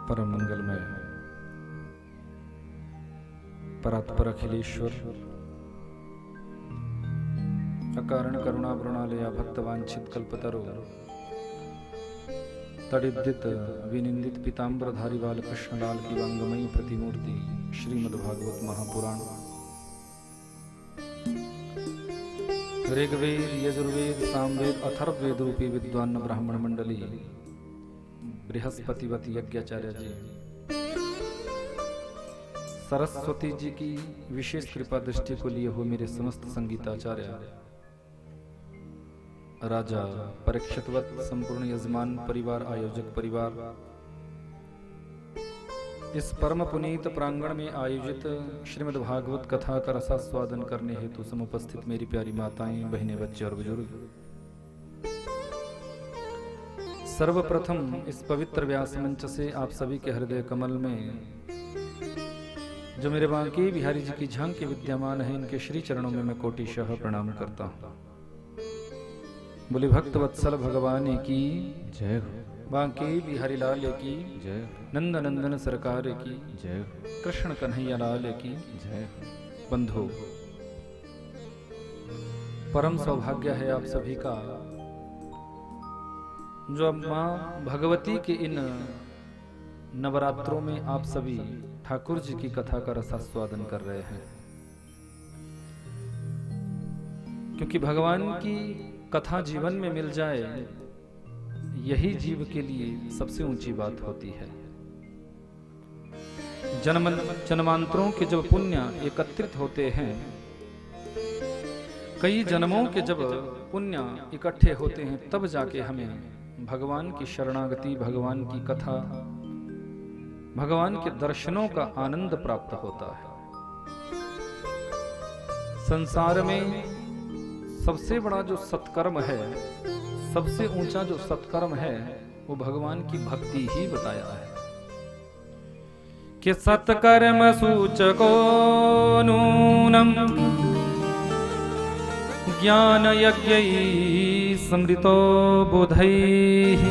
परम मंगलमय परात्पर अखिलेश्वर अकारण करुणा वृणालया भक्तवांछित कल्पतरो तडिद्दित विनिंदित पीताम्बरधारी बाल कृष्णलाल की वांगमयी प्रतिमूर्ति श्रीमद्भागवत महापुराण ऋग्वेद यजुर्वेद सामवेद अथर्ववेद रूपी विद्वान ब्राह्मण मंडली बृहस्पतिवती यज्ञाचार्य जी, सरस्वती जी की विशेष कृपा दृष्टि को लिए हो मेरे समस्त संगीताचार्य, राजा परीक्षितवत संपूर्ण यजमान परिवार, आयोजक परिवार, इस परम पुनीत प्रांगण में आयोजित श्रीमद् भागवत कथा का रसास्वादन करने हेतु समुपस्थित मेरी प्यारी माताएं, बहनें, बच्चे और बुजुर्ग, सर्वप्रथम इस पवित्र व्यास मंच से आप सभी के हृदय कमल में जो मेरे बांके बिहारी जी की झांकी विद्यमान है, इनके श्री चरणों में मैं कोटिशः प्रणाम करता हूँ। बोले भक्त वत्सल भगवान की जय हो, बांके बिहारी लाल की जय, नंद नंदन सरकार की जय, कृष्ण कन्हैया लाल की जय। बंधु, परम सौभाग्य है आप सभी का जो अब मां भगवती के इन नवरात्रों में आप सभी ठाकुर जी की कथा का रसास्वादन कर रहे हैं, क्योंकि भगवान की कथा जीवन में मिल जाए यही जीव के लिए सबसे ऊंची बात होती है। जन्मांतरों के जब पुण्य एकत्रित होते हैं, कई जन्मों के जब पुण्य इकट्ठे होते हैं, तब जाके हमें भगवान की शरणागति, भगवान की कथा, भगवान के दर्शनों का आनंद प्राप्त होता है। संसार में सबसे बड़ा जो सत्कर्म है, सबसे ऊंचा जो सत्कर्म है, वो भगवान की भक्ति ही बताया है कि सत्कर्म सूचको नूनम ज्ञान यज्ञै समृतो बुधैः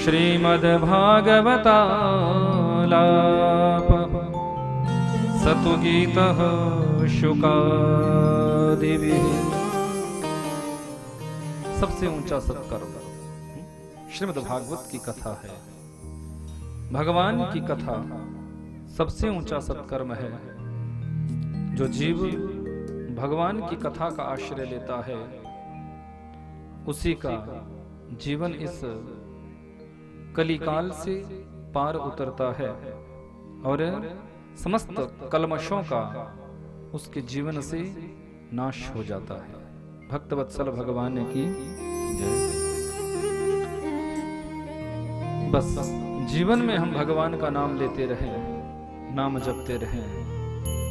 श्रीमद्भागवतालाप सतु गीतः शुकादिभिः। सबसे ऊंचा सत्कर्म श्रीमद्भागवत की कथा है, भगवान की कथा सबसे ऊंचा सत्कर्म है। जो जीव भगवान की कथा का आश्रय लेता है, उसी का जीवन इस कलिकाल से पार उतरता है और समस्त कलमशों का उसके जीवन से नाश हो जाता है। भक्तवत्सल भगवान की जय। बस जीवन में हम भगवान का नाम लेते रहें, नाम जपते रहें,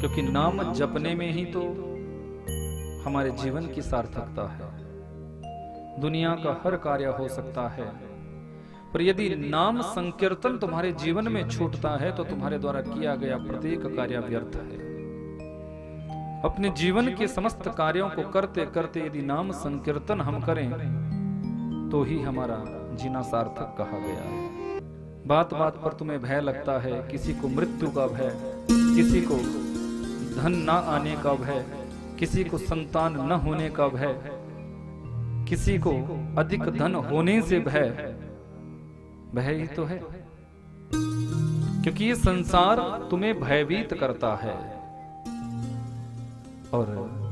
क्योंकि नाम जपने में ही तो हमारे जीवन की सार्थकता है। दुनिया का हर कार्य हो सकता है, पर यदि नाम संकीर्तन तुम्हारे जीवन में छूटता है तो तुम्हारे द्वारा किया गया प्रत्येक कार्य व्यर्थ है। अपने जीवन के समस्त कार्यों को करते करते यदि नाम संकीर्तन हम करें तो ही हमारा जीना सार्थक कहा गया है। बात बात पर तुम्हें भय लगता है, किसी को मृत्यु का भय, किसी को धन ना आने का भय, किसी को संतान न होने का भय, किसी को अधिक धन होने से भय। भय ही तो है, क्योंकि ये संसार तुम्हें भयभीत करता है और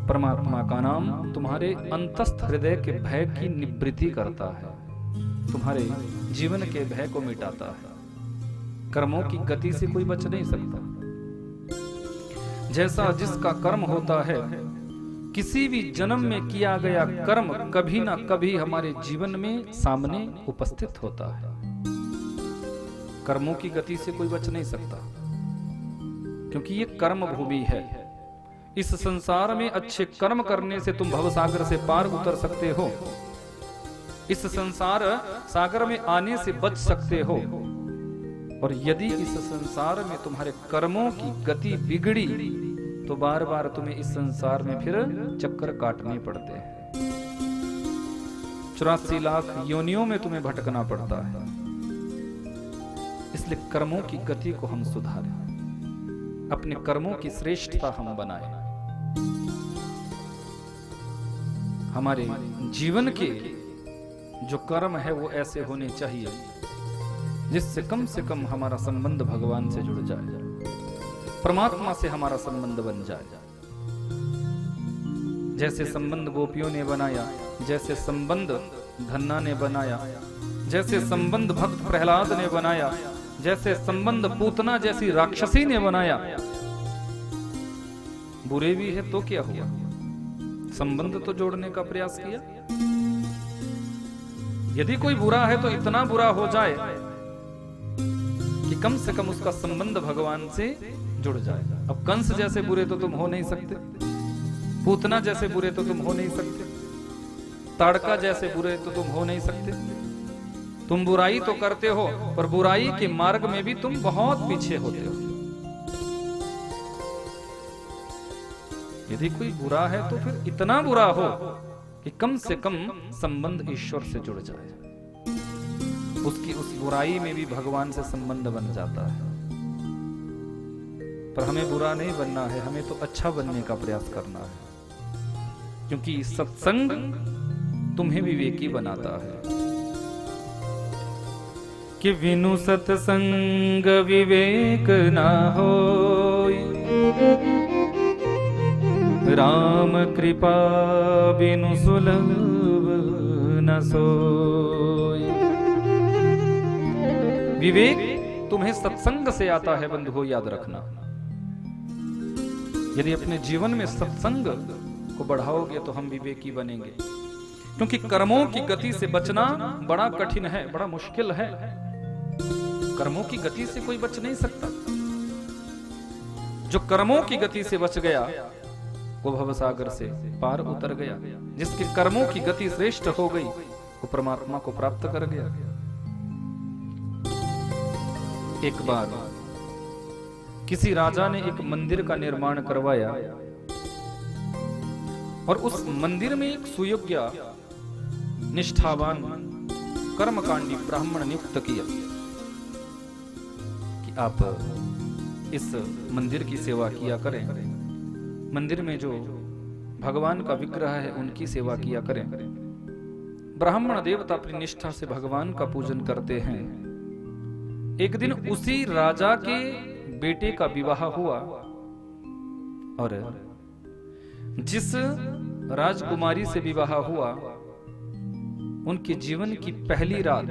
परमात्मा का नाम तुम्हारे अंतस्थ हृदय के भय की निवृत्ति करता है, तुम्हारे जीवन के भय को मिटाता है। कर्मों की गति से कोई बच नहीं सकता। जैसा जिसका कर्म होता है, किसी भी जन्म में किया गया कर्म कभी ना कभी हमारे जीवन में सामने उपस्थित होता है। कर्मों की गति से कोई बच नहीं सकता, क्योंकि ये कर्म भूमि है। इस संसार में अच्छे कर्म करने से तुम भवसागर से पार उतर सकते हो, इस संसार सागर में आने से बच सकते हो। और यदि इस संसार में तुम्हारे कर्मों की गति बिगड़ी तो बार बार तुम्हें इस संसार में फिर चक्कर काटने पड़ते हैं। 84 लाख योनियों में तुम्हें भटकना पड़ता है। इसलिए कर्मों की गति को हम सुधारें, अपने कर्मों की श्रेष्ठता हम बनाएं, हमारे जीवन के जो कर्म है वो ऐसे होने चाहिए जिससे कम से कम हमारा संबंध भगवान से जुड़ जाए, परमात्मा से हमारा संबंध बन जाए। जैसे संबंध गोपियों ने बनाया, जैसे संबंध धन्ना ने बनाया, जैसे संबंध भक्त प्रहलाद ने बनाया, जैसे संबंध पूतना जैसी राक्षसी ने बनाया। बुरे भी है तो क्या हुआ, संबंध तो जोड़ने का प्रयास किया। यदि कोई बुरा है तो इतना बुरा हो जाए कि कम से कम उसका संबंध भगवान से जुड़ जाए। अब कंस जैसे बुरे तो तुम हो नहीं सकते, पूतना जैसे बुरे तो तुम हो नहीं सकते, ताड़का जैसे बुरे तो तुम हो नहीं सकते। तुम बुराई तो करते हो पर बुराई के मार्ग में भी तुम बहुत पीछे होते हो। यदि कोई बुरा है तो फिर इतना बुरा हो कि कम से कम संबंध ईश्वर से जुड़ जाए, उसकी उस बुराई में भी भगवान से संबंध बन जाता है। पर हमें बुरा नहीं बनना है, हमें तो अच्छा बनने का प्रयास करना है, क्योंकि सत्संग तुम्हें विवेकी बनाता है। कि बिनु सत्संग विवेक ना होय, राम कृपा बिनु सुलभ न सोय। विवेक तुम्हें सत्संग से आता है बंधुओं, याद रखना। यदि अपने जीवन में सत्संग को बढ़ाओगे तो हम विवेकी बनेंगे, क्योंकि कर्मों की गति से बचना बड़ा कठिन है, बड़ा मुश्किल है। कर्मों की गति से कोई बच नहीं सकता। जो कर्मों की गति से बच गया वो भवसागर से पार उतर गया। जिसके कर्मों की गति श्रेष्ठ हो गई वो परमात्मा को प्राप्त कर गया। एक बार किसी राजा ने एक मंदिर का निर्माण करवाया और उस मंदिर में एक सुयोग्य निष्ठावान कर्मकांडी ब्राह्मण नियुक्त किया कि आप इस मंदिर की सेवा किया करें, मंदिर में जो भगवान का विग्रह है उनकी सेवा किया करें। ब्राह्मण देवता अपनी निष्ठा से भगवान का पूजन करते हैं। एक दिन उसी राजा के बेटे का विवाह हुआ और जिस राजकुमारी से विवाह हुआ उनके जीवन की पहली रात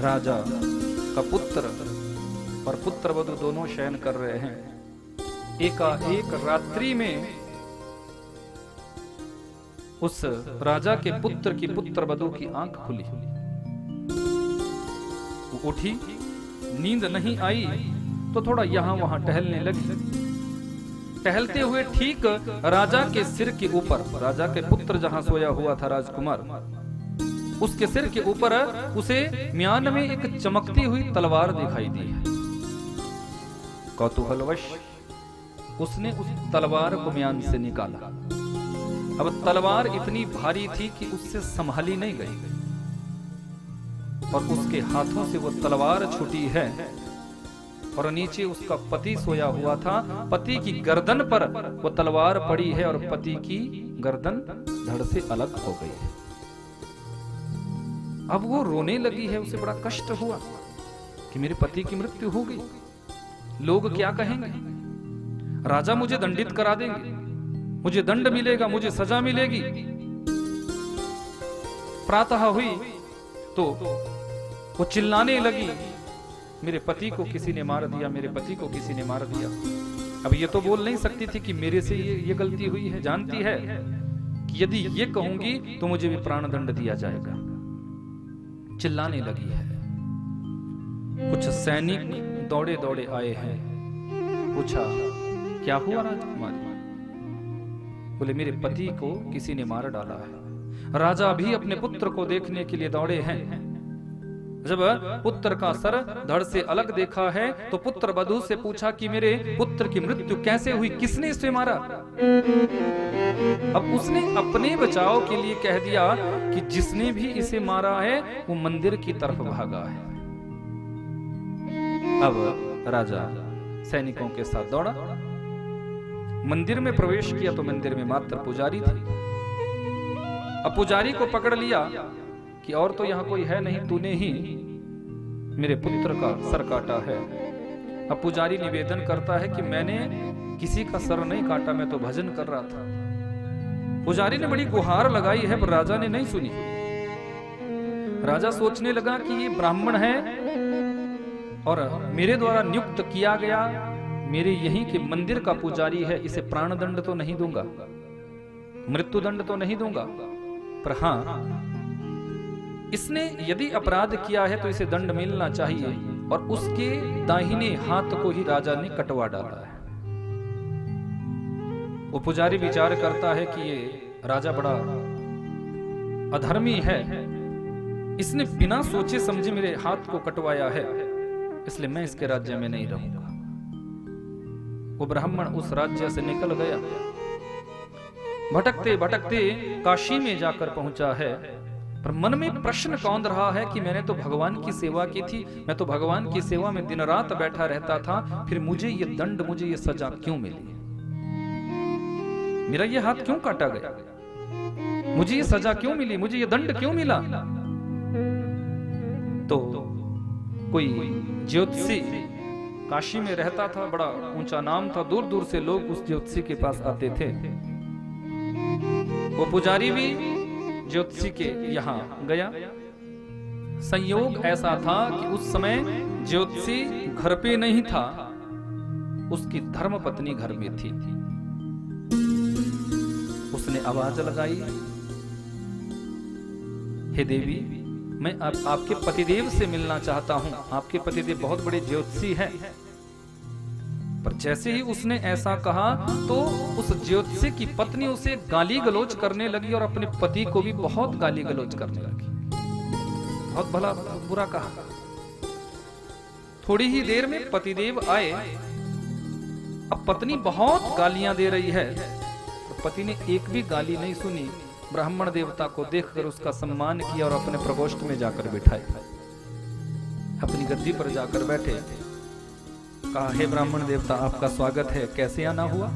राजा का पुत्र और पुत्रवधू दोनों शयन कर रहे हैं। एकाएक रात्रि में उस राजा के पुत्र की पुत्रवधू की आंख खुली, वो उठी, नींद नहीं आई तो थोड़ा यहां वहां टहलने लगी। टहलते हुए ठीक राजा के सिर के ऊपर, राजा के पुत्र जहां सोया हुआ था राजकुमार, उसके सिर के ऊपर उसे म्यान में एक चमकती हुई तलवार दिखाई दी है। कौतूहलवश उसने उस तलवार को म्यान से निकाला। अब तलवार इतनी भारी थी कि उससे संभाली नहीं गई और उसके हाथों से वो तलवार छूटी है और नीचे उसका पति सोया हुआ था। पति की गर्दन पर वो तलवार पड़ी है और पति की गर्दन धड़ से अलग हो गई है। अब वो रोने लगी है, उसे बड़ा कष्ट हुआ कि मेरे पति की मृत्यु हो गई, लोग क्या कहेंगे, राजा मुझे दंडित करा देंगे, मुझे दंड मिलेगा, मुझे सजा मिलेगी। प्रातः हुई तो वो चिल्लाने लगी, मेरे पति को किसी ने मार दिया, मेरे पति को किसी ने मार दिया। अब ये तो बोल नहीं सकती थी कि मेरे से ये गलती हुई है, जानती है कि यदि ये कहूंगी तो मुझे भी प्राण दंड दिया जाएगा। चिल्लाने लगी है। कुछ सैनिक दौड़े दौड़े आए हैं, पूछा क्या हुआ राजकुमारी? बोले मेरे पति को किसी ने मार डाला है। राजा भी अपने पुत्र को देखने के लिए दौड़े हैं। जब पुत्र का सर धड़ से अलग देखा है तो पुत्र वधू से पूछा कि मेरे पुत्र की मृत्यु कैसे हुई, किसने इसे मारा। अब उसने अपने बचाव के लिए कह दिया कि जिसने भी इसे मारा है वो मंदिर की तरफ भागा है। अब राजा सैनिकों के साथ दौड़ा, मंदिर में प्रवेश किया तो मंदिर में मात्र पुजारी थे। अब पुजारी को पकड़ लिया कि और तो यहां कोई है नहीं, तूने ही मेरे पुत्र का सर काटा है। अब पुजारी निवेदन करता है कि मैंने किसी का सर नहीं काटा, मैं तो भजन कर रहा था। पुजारी ने बड़ी गुहार लगाई है पर राजा ने नहीं सुनी। राजा सोचने लगा कि ये ब्राह्मण है और मेरे द्वारा नियुक्त किया गया, मेरे यहीं के मंदिर का पुजारी है, इसे प्राण दंड तो नहीं दूंगा, मृत्यु दंड तो नहीं दूंगा, पर हां इसने यदि अपराध किया है तो इसे दंड मिलना चाहिए। और उसके दाहिने हाथ को ही राजा ने कटवा डाला है। वो पुजारी विचार करता है कि ये राजा बड़ा अधर्मी है, इसने बिना सोचे समझे मेरे हाथ को कटवाया है, इसलिए मैं इसके राज्य में नहीं रहूंगा। वो ब्राह्मण उस राज्य से निकल गया, भटकते भटकते काशी में जाकर पहुंचा है। पर मन में प्रश्न कौंध रहा है कि मैंने तो भगवान की सेवा की थी, मैं तो भगवान की सेवा में दिन रात बैठा रहता था, फिर मुझे ये दंड, मुझे ये सजा क्यों मिली, मेरा ये हाथ क्यों काटा गया, मुझे ये सजा क्यों मिली, मुझे ये दंड क्यों मिला। तो कोई ज्योतिषी काशी में रहता था, बड़ा ऊंचा नाम था, दूर दूर से लोग उस ज्योतिषी के पास आते थे। वो पुजारी भी ज्योतिषी के यहां गया। संयोग ऐसा था कि उस समय ज्योतिषी घर पे नहीं था, उसकी धर्म पत्नी घर में थी। उसने आवाज लगाई, हे देवी, मैं आपके पतिदेव से मिलना चाहता हूं, आपके पतिदेव बहुत बड़े ज्योतिषी हैं। पर जैसे ही उसने ऐसा कहा तो उस ज्योतिषी की पत्नी उसे गाली गलौज करने लगी और अपने पति को भी बहुत गाली गलौज करने लगी, बहुत भला बुरा कहा। थोड़ी ही देर में पतिदेव आए। अब पत्नी बहुत गालियां दे रही है तो पति ने एक भी गाली नहीं सुनी। ब्राह्मण देवता को देखकर उसका सम्मान किया और अपने प्रकोष्ठ में जाकर बिठाए, अपनी गद्दी पर जाकर बैठे। कहा, हे ब्राह्मण देवता, आपका स्वागत है, कैसे आना हुआ।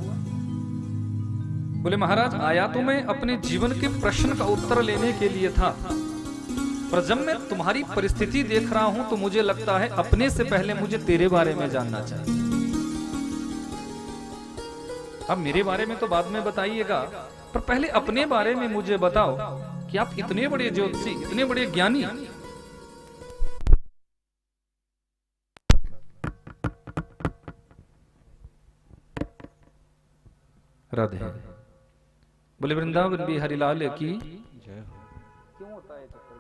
बोले, महाराज, आया तो मैं अपने जीवन के प्रश्न का उत्तर लेने के लिए था, पर जब मैं तुम्हारी परिस्थिति देख रहा हूं तो मुझे लगता है अपने से पहले मुझे तेरे बारे में जानना चाहिए। अब मेरे बारे में तो बाद में बताइएगा, पर पहले अपने बारे में मुझे बताओ कि आप इतने बड़े ज्योतिषी, इतने बड़े ज्ञानी। राधे। बोले वृंदावन बिहारी लाल की जय हो। क्यों होता है चक्कर?